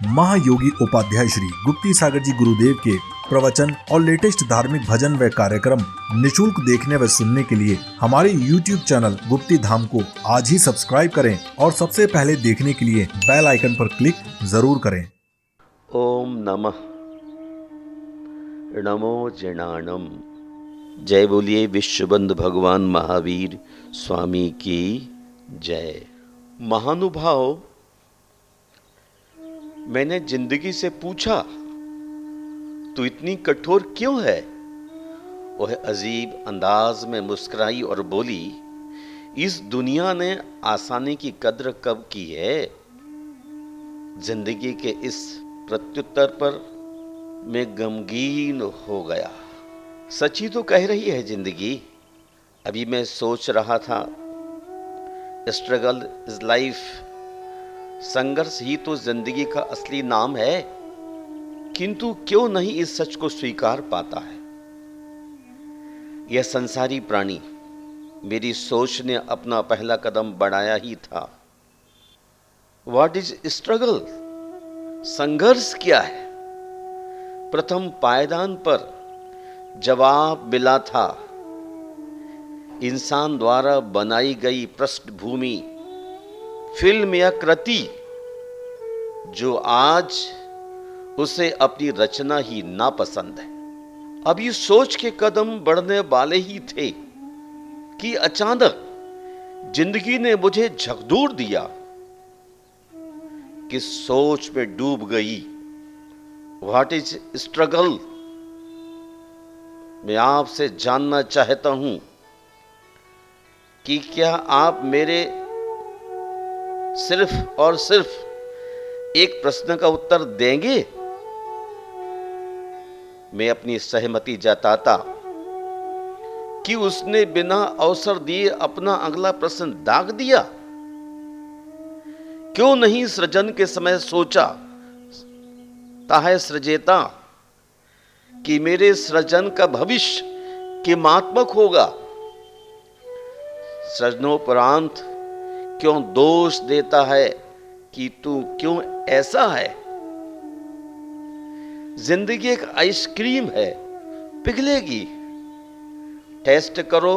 महायोगी उपाध्याय श्री गुप्ती सागर जी गुरुदेव के प्रवचन और लेटेस्ट धार्मिक भजन व कार्यक्रम निशुल्क देखने व सुनने के लिए हमारे YouTube चैनल गुप्ती धाम को आज ही सब्सक्राइब करें और सबसे पहले देखने के लिए बेल आइकन पर क्लिक जरूर करें। ओम नमः नमो जनानम। जय बोलिए विश्वबंधु भगवान महावीर स्वामी की जय। महानुभाव, मैंने जिंदगी से पूछा, तू इतनी कठोर क्यों है? वह अजीब अंदाज में मुस्कुराई और बोली, इस दुनिया ने आसानी की कद्र कब की है? जिंदगी के इस प्रत्युत्तर पर मैं गमगीन हो गया। सच्ची तो कह रही है जिंदगी। अभी मैं सोच रहा था, स्ट्रगल इज लाइफ, संघर्ष ही तो जिंदगी का असली नाम है। किंतु क्यों नहीं इस सच को स्वीकार पाता है यह संसारी प्राणी? मेरी सोच ने अपना पहला कदम बढ़ाया ही था। What is struggle? संघर्ष क्या है? प्रथम पायदान पर जवाब मिला था, इंसान द्वारा बनाई गई पृष्ठभूमि, फिल्म या कृति जो आज उसे अपनी रचना ही नापसंद है। अब ये सोच के कदम बढ़ने वाले ही थे कि अचानक जिंदगी ने मुझे झकझोर दिया कि सोच में डूब गई। What is struggle? मैं आपसे जानना चाहता हूं कि क्या आप मेरे सिर्फ और सिर्फ एक प्रश्न का उत्तर देंगे? मैं अपनी सहमति जताता कि उसने बिना अवसर दिए अपना अगला प्रश्न दाग दिया। क्यों नहीं सृजन के समय सोचा ताहे सृजेता कि मेरे सृजन का भविष्य किमात्मक होगा? सृजनोपरांत क्यों दोष देता है कि तू क्यों ऐसा है? जिंदगी एक आइसक्रीम है, पिघलेगी। टेस्ट करो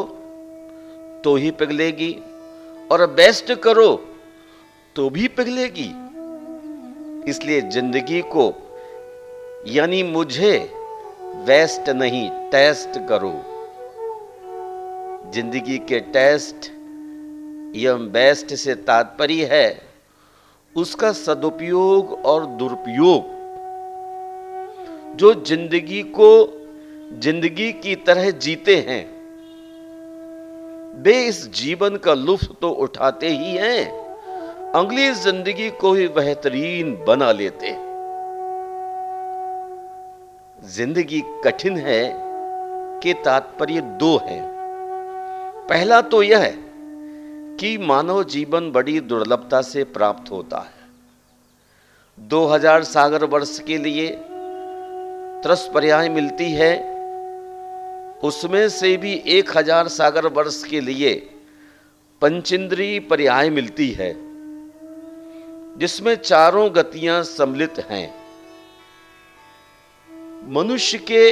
तो ही पिघलेगी और बेस्ट करो तो भी पिघलेगी। इसलिए जिंदगी को यानी मुझे वेस्ट नहीं टेस्ट करो। जिंदगी के टेस्ट एवं बेस्ट से तात्पर्य है उसका सदुपयोग और दुरुपयोग। जो जिंदगी को जिंदगी की तरह जीते हैं वे इस जीवन का लुत्फ तो उठाते ही हैं, अगली जिंदगी को ही बेहतरीन बना लेते हैं। जिंदगी कठिन है कि तात्पर्य दो है। पहला तो यह है कि मानव जीवन बड़ी दुर्लभता से प्राप्त होता है। 2000 सागर वर्ष के लिए 30 पर्याय मिलती है, उसमें से भी 1000 सागर वर्ष के लिए पंचेंद्रिय पर्याय मिलती है, जिसमें चारों गतियां सम्मिलित हैं। मनुष्य के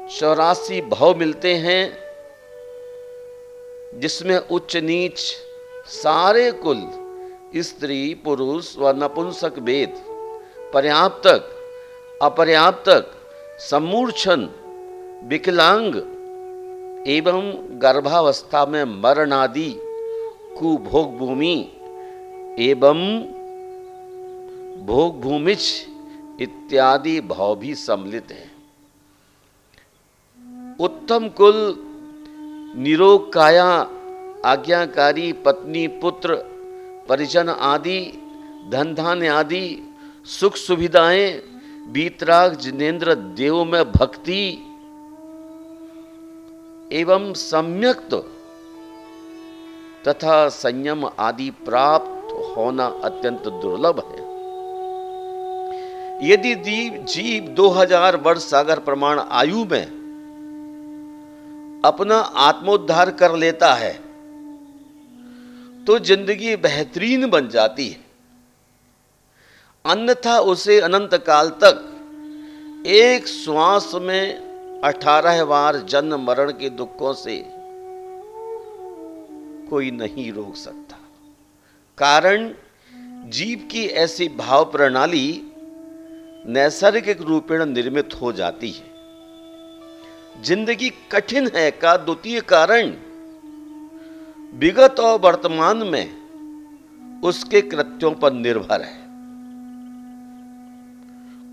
84 भाव मिलते हैं, जिसमें उच्च नीच सारे कुल, स्त्री पुरुष व नपुंसक भेद, पर्याप्तक अपर्याप्तक, सम्मूर्छन, विकलांग एवं गर्भावस्था में मरण आदि, कुभोग भूमि एवं भोग भूमिच इत्यादि भाव भी सम्मिलित हैं। उत्तम कुल, निरोग काया, आज्ञाकारी पत्नी पुत्र परिजन आदि, धन धान्य आदि, सुख सुविधाएं, वीतराग जिनेन्द्र देव में भक्ति एवं सम्यक्त तथा संयम आदि प्राप्त होना अत्यंत दुर्लभ है। यदि जीव 2000 वर्ष सागर प्रमाण आयु में अपना आत्मोद्धार कर लेता है तो जिंदगी बेहतरीन बन जाती है। अन्यथा उसे अनंत काल तक एक श्वास में 18 बार जन्म मरण के दुखों से कोई नहीं रोक सकता। कारण जीव की ऐसी भाव प्रणाली नैसर्गिक रूपेण निर्मित हो जाती है। जिंदगी कठिन है का द्वितीय कारण विगत और वर्तमान में उसके कृत्यों पर निर्भर है।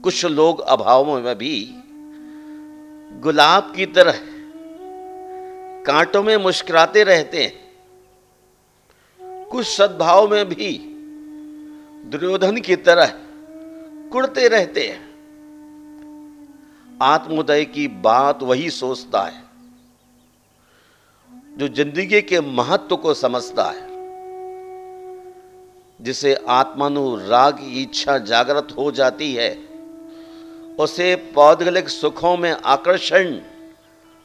कुछ लोग अभावों में भी गुलाब की तरह कांटों में मुस्कुराते रहते हैं, कुछ सद्भाव में भी दुर्योधन की तरह कुढ़ते रहते हैं। आत्मोदय की बात वही सोचता है जो जिंदगी के महत्व को समझता है, जिसे आत्मानुराग की इच्छा जागृत हो जाती है, उसे पौद्गलिक सुखों में आकर्षण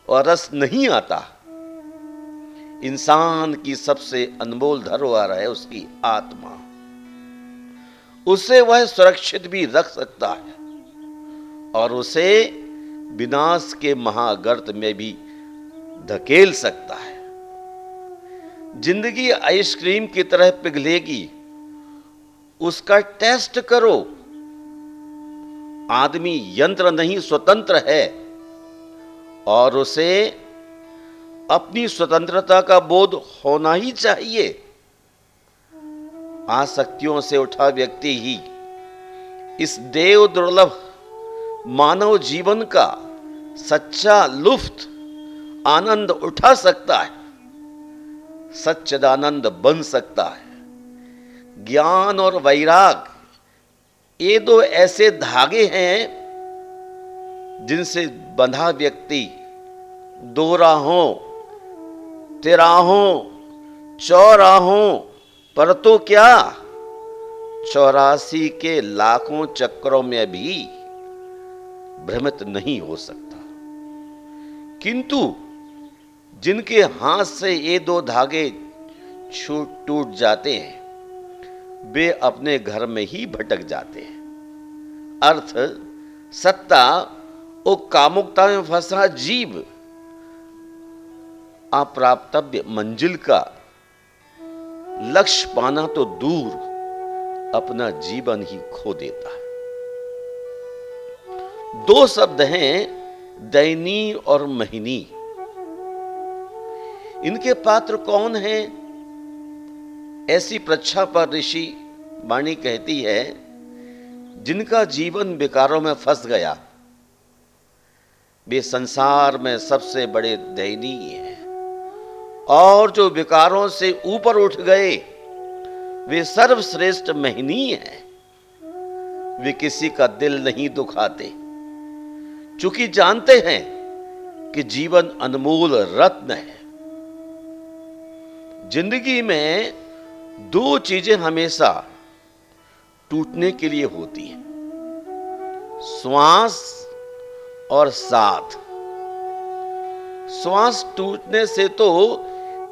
और रस नहीं आता। इंसान की सबसे अनमोल धरोहर है उसकी आत्मा। उसे वह सुरक्षित भी रख सकता है और उसे विनाश के महागर्त में भी धकेल सकता है। जिंदगी आइसक्रीम की तरह पिघलेगी, उसका टेस्ट करो। आदमी यंत्र नहीं स्वतंत्र है और उसे अपनी स्वतंत्रता का बोध होना ही चाहिए। आसक्तियों से उठा व्यक्ति ही इस देव दुर्लभ मानव जीवन का सच्चा लुफ्त आनंद उठा सकता है, सच्चिदानंद बन सकता है। ज्ञान और वैराग ये दो ऐसे धागे हैं जिनसे बंधा व्यक्ति दो राहों, तिराहों, चौराहों पर तो क्या 84 के लाखों चक्रों में भी भ्रमित नहीं हो सकता। किंतु जिनके हाथ से ये दो धागे टूट जाते हैं, वे अपने घर में ही भटक जाते हैं। अर्थ सत्ता और कामुकता में फंसा जीव अप्राप्तव्य मंजिल का लक्ष्य पाना तो दूर, अपना जीवन ही खो देता है। दो शब्द हैं दैनी और महीनी। इनके पात्र कौन हैं? ऐसी पृच्छा पर ऋषि वाणी कहती है, जिनका जीवन विकारों में फंस गया वे संसार में सबसे बड़े दयनीय हैं, और जो विकारों से ऊपर उठ गए वे सर्वश्रेष्ठ महनीय हैं। वे किसी का दिल नहीं दुखाते, चूंकि जानते हैं कि जीवन अनमोल रत्न है। जिंदगी में दो चीजें हमेशा टूटने के लिए होती हैं, श्वास और साथ। श्वास टूटने से तो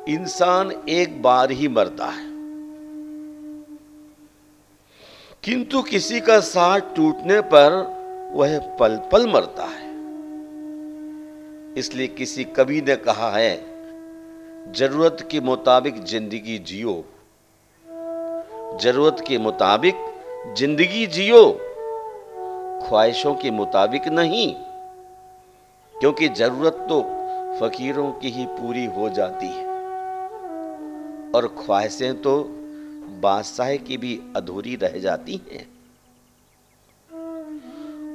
इंसान एक बार ही मरता है, किंतु किसी का साथ टूटने पर वह पल पल मरता है। इसलिए किसी कवि ने कहा है, जरूरत के मुताबिक जिंदगी जियो, जरूरत के मुताबिक जिंदगी जियो, ख्वाहिशों के मुताबिक नहीं, क्योंकि जरूरत तो फकीरों की ही पूरी हो जाती है और ख्वाहिशें तो बादशाह की भी अधूरी रह जाती हैं।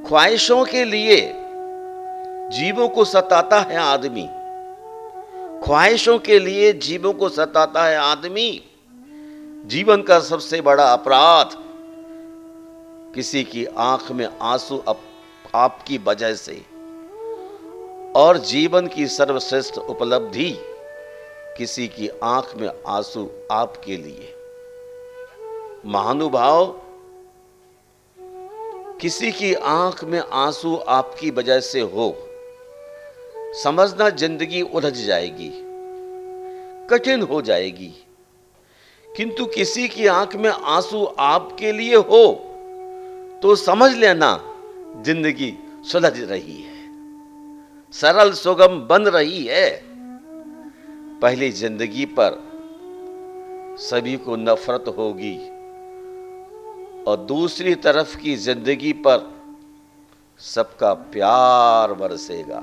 ख्वाहिशों के लिए जीवों को सताता है आदमी, ख्वाहिशों के लिए जीवों को सताता है आदमी। जीवन का सबसे बड़ा अपराध किसी की आंख में आंसू आपकी वजह से, और जीवन की सर्वश्रेष्ठ उपलब्धि किसी की आंख में आंसू आपके लिए। महानुभाव, किसी की आंख में आंसू आपकी वजह से हो, समझना जिंदगी उलझ जाएगी, कठिन हो जाएगी। किंतु किसी की आंख में आंसू आपके लिए हो तो समझ लेना जिंदगी सुलझ रही है, सरल सुगम बन रही है। पहली जिंदगी पर सभी को नफरत होगी और दूसरी तरफ की जिंदगी पर सबका प्यार बरसेगा।